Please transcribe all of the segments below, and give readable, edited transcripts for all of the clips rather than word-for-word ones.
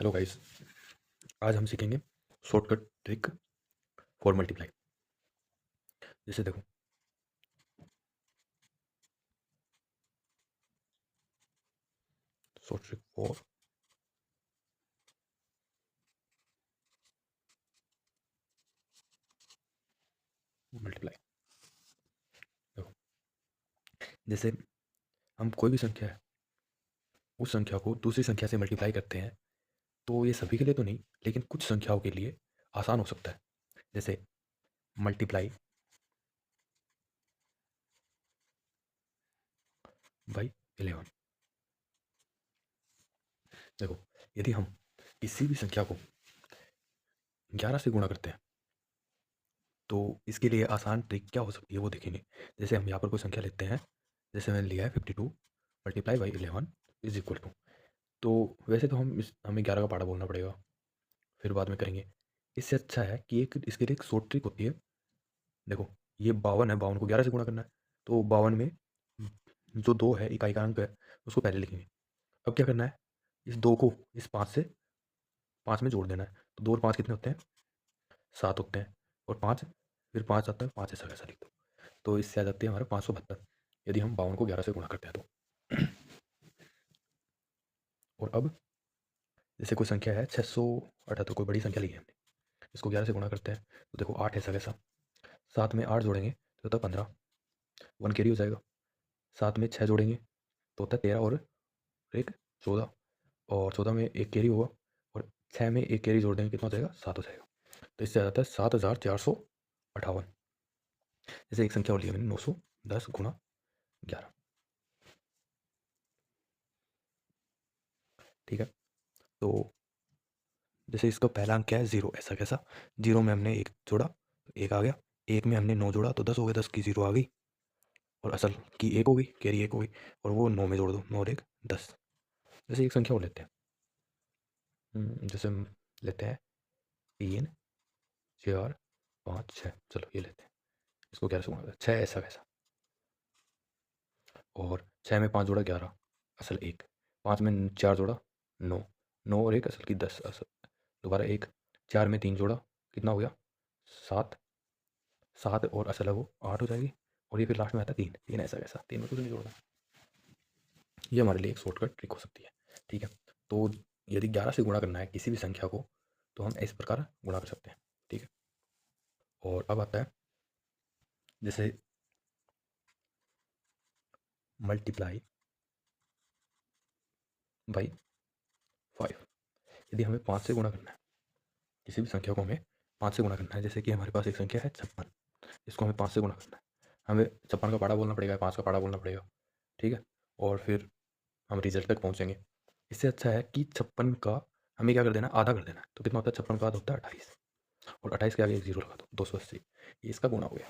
Hello guys. आज हम सीखेंगे शॉर्टकट ट्रिक फॉर मल्टीप्लाई। जैसे देखो, शॉर्ट ट्रिक फॉर मल्टीप्लाई। देखो, जैसे हम कोई भी संख्या है, उस संख्या को दूसरी संख्या से मल्टीप्लाई करते हैं, तो ये सभी के लिए तो नहीं, लेकिन कुछ संख्याओं के लिए आसान हो सकता है। जैसे मल्टीप्लाई बाई 11। देखो, यदि हम किसी भी संख्या को 11 से गुणा करते हैं, तो इसके लिए आसान ट्रिक क्या हो सकती है वो देखेंगे। जैसे हम यहाँ पर कोई संख्या लेते हैं, जैसे मैंने लिया है 52 multiply by 11 is equal to. तो वैसे तो हमें 11 का पाड़ा बोलना पड़ेगा, फिर बाद में करेंगे। इससे अच्छा है कि एक इसके लिए एक शॉर्ट ट्रिक होती है। देखो, ये 52 है, 52 को 11 से गुणा करना है, तो 52 में जो 2 है, इकाई का अंक है, उसको पहले लिखेंगे। अब क्या करना है, इस 2 को इस 5 से 5 में जोड़ देना है। तो 2 और 5 कितने होते हैं? 7 होते हैं। और 5, फिर 5 आता है, 5 ऐसा कैसा लिख दो। तो इससे आ जाती है हमारा 572, यदि हम 52 को 11 से गुणा करते हैं तो। और अब जैसे कोई संख्या है 678, कोई बड़ी संख्या ली है हमने, इसको 11 से गुणा करते हैं, तो देखो 8 ऐसा कैसा, 7 में 8 जोड़ेंगे तो होता है 15, 1 कैरी हो जाएगा। 7 में 6 जोड़ेंगे तो होता है 13 और एक 14, और 14 में एक कैरी होगा, और 6 में एक कैरी जोड़ देंगे, कितना हो जाएगा? 7 हो जाएगा। तो इससे आ जाता है 7458। जैसे एक संख्या और ली है मैंने 910 गुणा 11। ठीक है, तो जैसे इसका पहला अंक क्या है? 0, ऐसा कैसा? 0 में हमने एक जोड़ा तो एक आ गया, 1 में हमने 9 जोड़ा तो 10 हो गया, 10 की 0 आ गई, और असल की 1 हो गई, कैरी 1 हो गई, और वो 9 में जोड़ दो, 9 और 1 10। जैसे एक संख्या और लेते हैं, जैसे हम लेते हैं 3 4 5 6, चलो ये लेते हैं, इसको 11 से गुणा करते हैं, 6 ऐसा कैसा, और 6 में 5 जोड़ा 11, असल 1, 5 में 4 जोड़ा 9, 9 और 1 असल की 10, असल दोबारा 1, 4 में 3 जोड़ा, कितना हो गया? 7, 7 और असल है वो 8 हो जाएगी, और ये फिर लास्ट में आता है 3, 3 ऐसा कैसा, 3 में कुछ नहीं जोड़ना। ये हमारे लिए एक शॉर्टकट ट्रिक हो सकती है। ठीक है, तो यदि 11 से गुणा करना है किसी भी संख्या को, तो हम इस प्रकार गुणा कर सकते हैं। ठीक है, और अब आता है जैसे मल्टीप्लाई बाई 5। यदि हमें 5 से गुणा करना है, किसी भी संख्या को हमें 5 से गुणा करना है, जैसे कि हमारे पास एक संख्या है 56, इसको हमें 5 से गुणा करना है, हमें 56 का पाड़ा बोलना पड़ेगा, 5 का पाड़ा बोलना पड़ेगा। ठीक है, और फिर हम रिजल्ट तक पहुँचेंगे। इससे अच्छा है कि 56 का हमें क्या कर देना है? आधा कर देना है। तो कितना होता है? 56 का आधा होता है 28, और 28 के आगे एक जीरो लगा दो, 280। ये इसका गुणा हो गया।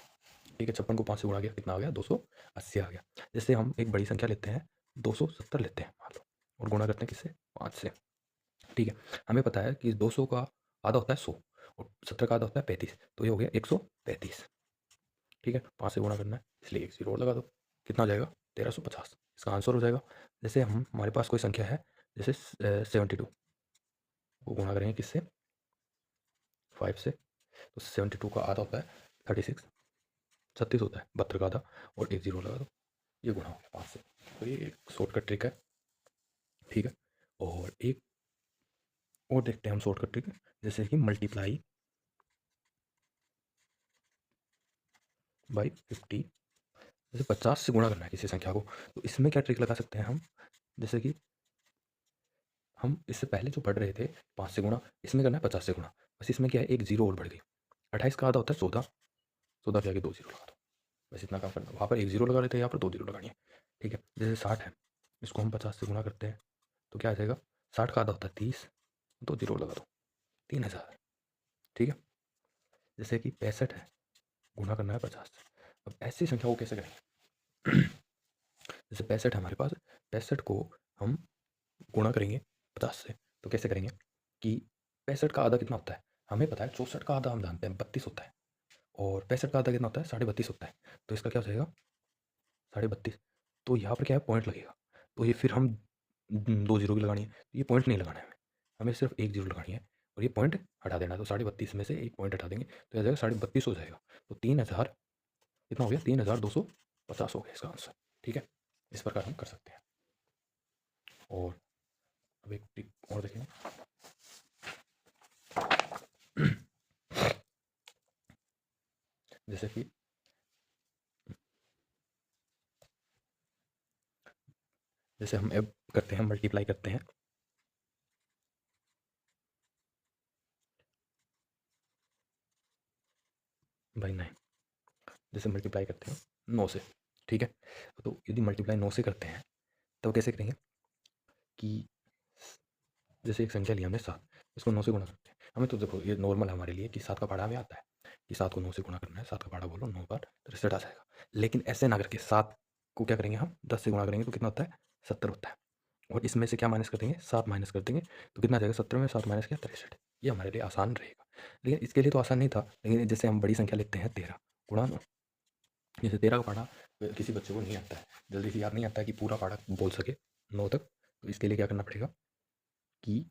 ठीक है, 56 को 5 से गुणा किया, कितना आ गया? 280 आ गया। जैसे हम एक बड़ी संख्या लेते हैं, 270 लेते हैं मान लो, और गुणा करते हैं किससे? 5 से। ठीक है, हमें पता है कि 200 का आधा होता है 100, और 70 का आधा होता है 35, तो ये हो गया 135। ठीक है, 5 से गुणा करना है, इसलिए एक जीरो और लगा दो, कितना हो जाएगा? 1350, इसका आंसर हो जाएगा। जैसे हमारे पास कोई संख्या है, जैसे 72, वो गुणा करेंगे किससे? 5 से, तो 72 का आधा होता है 36, 36 होता है 72 का आधा, और एक जीरो लगा दो, ये गुणा हो गया 5 से। तो ये एक शॉर्टकट ट्रिक है। ठीक है, और एक और देखते हैं हम शॉर्टकट ट्रिक, जैसे कि मल्टीप्लाई बाई 50। जैसे 50 से गुणा करना है किसी संख्या को, तो इसमें क्या ट्रिक लगा सकते हैं हम? जैसे कि हम इससे पहले जो पढ़ रहे थे 5 से गुणा, इसमें करना है 50 से गुणा, बस इसमें क्या है? एक जीरो और बढ़ गई। 28 का आधा होता है 14, 14 के आगे 2 जीरो लगा दो, बस इतना काम करना। वहाँ पर एक जीरो लगा लेते हैं, यहाँ पर 2 जीरो लगानी है। ठीक है, जैसे 60 है, इसको हम 50 से गुणा करते हैं, तो क्या आ जाएगा? 60 का आधा होता है 30, 2 जीरो लगा दो, 3000। ठीक है, जैसे कि 65 है, गुणा करना है 50 से। अब ऐसी संख्या को कैसे करेंगे? जैसे 65 है हमारे पास, 65 को हम गुणा करेंगे 50 से, तो कैसे करेंगे कि 65 का आधा कितना होता है? हमें पता है 64 का आधा हम जानते हैं 32 होता है, और 65 का आधा कितना होता है? 32.5 होता है। तो इसका क्या हो जाएगा? 32.5। तो यहाँ पर क्या है? पॉइंट लगेगा, तो ये फिर हम 2 जीरो की लगानी है, तो ये पॉइंट नहीं लगाना है हमें, हमें सिर्फ एक जीरो लगानी है और ये पॉइंट हटा देना है। तो 32.5 में से एक पॉइंट हटा देंगे तो आ जाएगा 32.5 हो जाएगा। तो 3000 कितना हो गया, 3250 हो गया इसका आंसर। ठीक है, इस प्रकार हम कर सकते हैं। और अब एक ट्रिक और देखेंगे। जैसे कि जैसे हम अब करते हैं, मल्टीप्लाई करते हैं बाई 9। जैसे मल्टीप्लाई करते हैं 9 से, ठीक है। तो यदि मल्टीप्लाई 9 से करते हैं तो कैसे करेंगे कि जैसे एक संख्या लिया हमने 7, इसको 9 से गुणा करते हैं। हमें तो देखो ये नॉर्मल है हमारे लिए कि 7 का पहाड़ा हमें आता है कि 7 को 9 से गुणा करना है। 7 का पहाड़ा बोलो 9 बार 63 आ जाएगा। लेकिन ऐसे ना करके 7 को क्या करेंगे, हम 10 से गुणा करेंगे तो कितना होता है, 70 होता है। और इसमें से क्या माइनस कर देंगे, 7 माइनस कर देंगे तो कितना आ जाएगा, 70 में 7 माइनस किया 63। ये हमारे लिए आसान रहेगा। लेकिन इसके लिए तो आसान नहीं था। लेकिन जैसे हम बड़ी संख्या लेते हैं 13 गुणा 9, जैसे 13 का पहाड़ा किसी बच्चे को नहीं आता है, जल्दी से याद नहीं आता है कि पूरा पहाड़ा बोल सके 9 तक। तो इसके लिए क्या करना पड़ेगा कि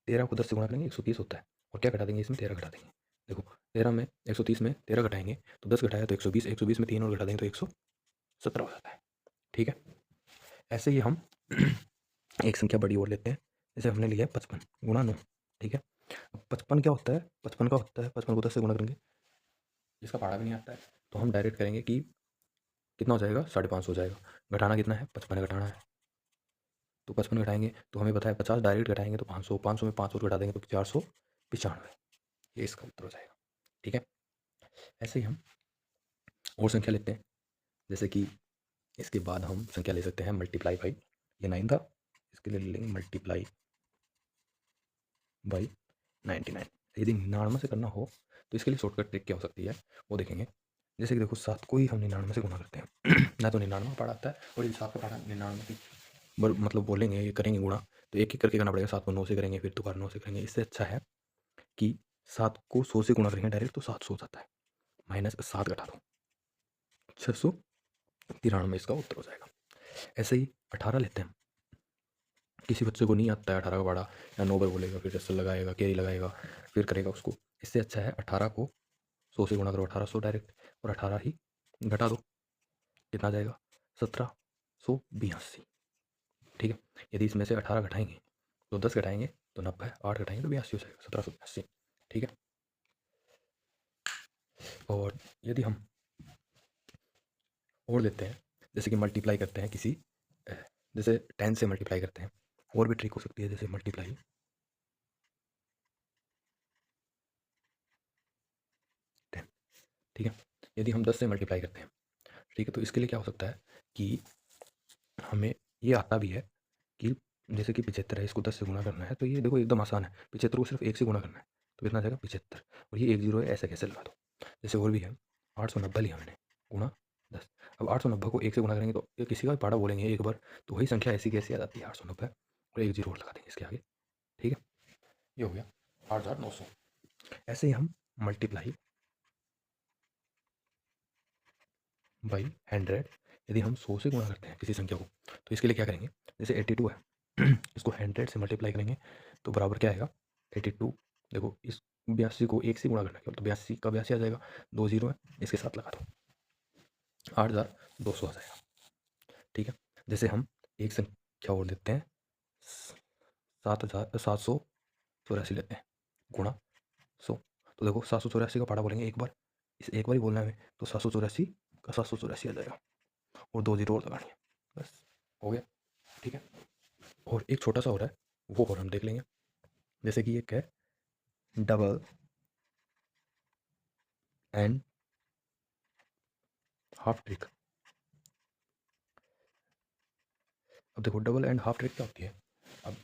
13 को 10 से गुणा करेंगे 130 होता है। और क्या घटा देंगे, इसमें 13 घटा देंगे। देखो 13 में 130 में 13 घटाएंगे तो 10 घटाया तो 120, 120 में 3 और घटा देंगे तो 117 हो जाता है। ठीक है, ऐसे ही हम एक संख्या बड़ी और लेते हैं। जैसे हमने लिया है 55 गुणा 9। ठीक है, अब 55 क्या होता है, 55 का होता है 55 को 10 से गुणा करेंगे, जिसका पहाड़ा भी नहीं आता है तो हम डायरेक्ट करेंगे कि कितना हो जाएगा, 550 हो जाएगा। घटाना कितना है, 55 घटाना है। तो 55 घटाएंगे तो हमें पता है 50, डायरेक्ट घटाएंगे तो 500, 500 में 5 और घटा देंगे तो 495। ये इसका उत्तर हो जाएगा। ठीक है, ऐसे ही हम और संख्या लेते हैं। जैसे कि इसके बाद हम संख्या ले सकते हैं मल्टीप्लाई बाई, ये 9 था, इसके लिए ले लेंगे मल्टीप्लाई बाई 99। यदि 99 से करना हो तो इसके लिए शॉर्टकट ट्रिक क्या हो सकती है वो देखेंगे। जैसे कि देखो 7 को ही हम 99 से गुणा करते हैं ना, तो 99 पढ़ा आता है और ये 7 का पढ़ा 99 की मतलब बोलेंगे ये करेंगे गुणा तो एक एक करके करना पड़ेगा। 7 को 9 से करेंगे फिर दोबारा 9 से करेंगे। इससे अच्छा है कि 7 को 100 से गुणा करेंगे डायरेक्ट तो 700 हो जाता है, माइनस 7 घटा दो 693 इसका उत्तर हो जाएगा। ऐसे ही 18 लेते हैं। किसी बच्चे को नहीं आता है 18 का पढ़ा, या 9 बार बोलेगा फिर जैसे लगाएगा कैरी लगाएगा फिर करेगा उसको। इससे अच्छा है 18 को 100 से गुणा करो, 1800 डायरेक्ट, और 18 ही घटा दो, कितना जाएगा 1782। ठीक है, यदि इसमें से 18 घटाएंगे तो 10 घटाएंगे तो 90, 8 घटाएंगे तो 82 हो जाएगा 1782। ठीक है, और यदि हम और लेते हैं, जैसे कि मल्टीप्लाई करते हैं किसी जैसे 10 से मल्टीप्लाई करते हैं, और भी ट्रिक हो सकती है। जैसे मल्टीप्लाई 10, ठीक है, यदि हम 10 से मल्टीप्लाई करते हैं, ठीक है, तो इसके लिए क्या हो सकता है कि हमें ये आता भी है कि जैसे कि 75 है, इसको 10 से गुणा करना है तो ये देखो एकदम आसान है। 75 को सिर्फ 1 से गुणा करना है तो कितना आ जाएगा 75, और ये 1 जीरो है, ऐसे कैसे लगा दो। जैसे और भी है 890 लिया मैंने गुणा 10। अब 890 को 1 से गुणा करेंगे तो ये किसी का भी पाड़ा बोलेंगे एक बार तो वही संख्या ऐसी कैसी आ जाती है 890, और 1 जीरो और लगा देंगे इसके आगे। ठीक है, ये हो गया 8900। ऐसे ही हम मल्टीप्लाई बाई 100, यदि हम 100 से गुणा करते हैं किसी संख्या को तो इसके लिए क्या करेंगे, जैसे 82 है इसको 100 से मल्टीप्लाई करेंगे तो बराबर क्या आएगा 82। देखो इस 82 को 1 से गुणा करना है तो 82 का 82 आ जाएगा, 2 जीरो है, इसके साथ लगा दो 8200 आ जाएगा। ठीक है, जैसे हम एक संख्या और देते हैं 7784 लेते हैं गुणा 100। तो देखो 784 का पढ़ा बोलेंगे एक बार, इस एक बार ही बोलना है हमें तो 784 का 784 आ जाएगा, और 2 जीरो और लगानी है, बस हो गया। ठीक है, और एक छोटा सा हो रहा है वो और हम देख लेंगे। जैसे कि एक है डबल एंड हाफ ट्रिक। अब देखो डबल एंड हाफ ट्रिक क्या होती है। अब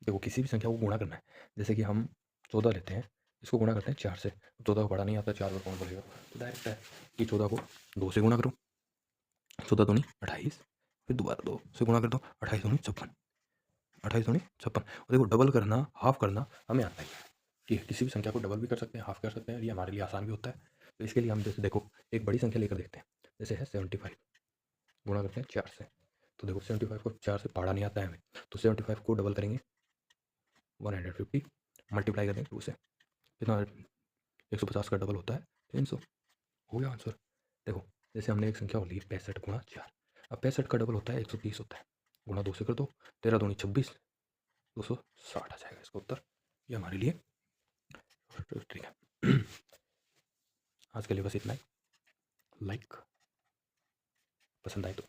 देखो किसी भी संख्या को गुणा करना है, जैसे कि हम 14 लेते हैं, इसको गुणा करते हैं 4 से। 14 को पढ़ा नहीं आता, 4 बार कौन बोलेगा, तो डायरेक्ट है कि 14 को 2 से गुणा करो, 14 दूनी 28, फिर दोबारा 2 से गुणा कर दो, 28 दूनी 56, 28 दूनी 56। और देखो डबल करना हाफ करना हमें आता ही है कि किसी भी संख्या को डबल भी कर सकते हैं हाफ कर सकते हैं, ये हमारे लिए आसान भी होता है। तो इसके लिए हम जैसे देखो एक बड़ी संख्या लेकर देखते हैं, जैसे है 75 गुणा करते हैं 4 से, तो देखो 75 को 4 से पढ़ा नहीं आता है हमें, तो 75 को डबल करेंगे 150 मल्टीप्लाई कर देंगे 2 से, कितना 150 का डबल होता है 300, हो गया आंसर। देखो जैसे हमने एक संख्या बोली 65 × 4, अब 65 का डबल होता है 130 होता है, गुणा 2 से कर दो, 13 दूनी 26, 260 आ जाएगा इसका उत्तर। ये हमारे लिए ठीक है। आज के लिए बस इतना ही। लाइक पसंद आए तो